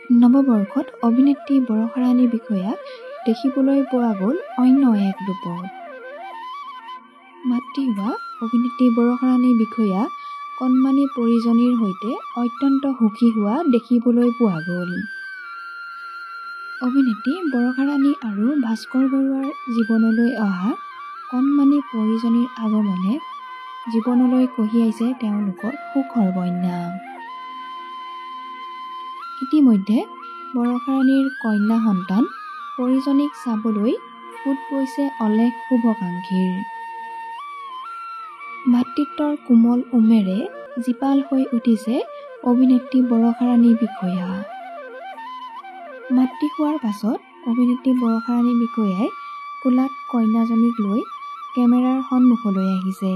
নৱবৰ্ষত অভিনেত্ৰী বৰষাৰাণী বিষয়াক দেখিবলৈ পোৱা গ'ল অন্য এক ৰূপত। মাতৃ হোৱা অভিনেত্ৰী বৰষাৰাণী বিষয়া কণমানি পৰিজনীৰ সৈতে অত্যন্ত সুখী হোৱা দেখিবলৈ পোৱা গ'ল। অভিনেত্ৰী বৰষাৰাণী আৰু ভাস্কৰ বৰুৱাৰ জীৱনলৈ অহা কণমানি পৰিজনীৰ আগমনে জীৱনলৈ কঢ়িয়াইছে তেওঁলোকৰ সুখৰ বন্যা। ইতিমধ্যে বৰষাৰাণীৰ কন্যা সন্তান পৰিজনীক চাবলৈ সোঁত বৈছে অলেখ শুভাকাংক্ষীৰ। মাতৃত্বৰ কোমল উমেৰে জীপাল হৈ উঠিছে অভিনেত্ৰী বৰষাৰাণী বিষয়া। মাতৃ হোৱাৰ পাছত অভিনেত্ৰী বৰষাৰাণী বিষয়াই কোলাত কন্যাজনীক লৈ কেমেৰাৰ সন্মুখলৈ আহিছে।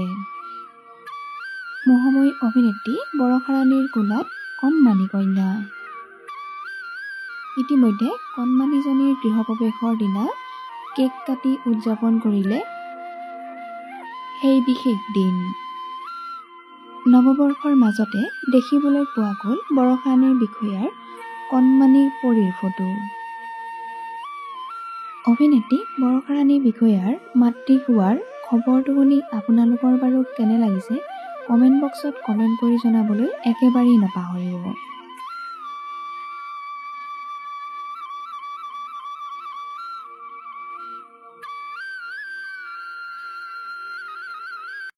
মহাময়ী অভিনেত্ৰী বৰষাৰাণীৰ কোলাত কণমানি কন্যা। ইতিমধ্যে কণমানিজনীৰ গৃহপ্ৰৱেশৰ দিনা কেক কাটি উদযাপন কৰিলে সেই বিশেষ দিন। নৱবৰ্ষৰ মাজতে দেখিবলৈ পোৱা গ'ল বৰষাৰাণী বিষয়াৰ কণমানি পৰীৰ ফটো। অভিনেত্ৰী বৰষাৰাণী বিষয়াৰ মাতৃ হোৱাৰ খবৰটো শুনি আপোনালোকৰ বাৰু কেনে লাগিছে কমেণ্ট বক্সত কমেণ্ট কৰি জনাবলৈ একেবাৰেই নাপাহৰিব।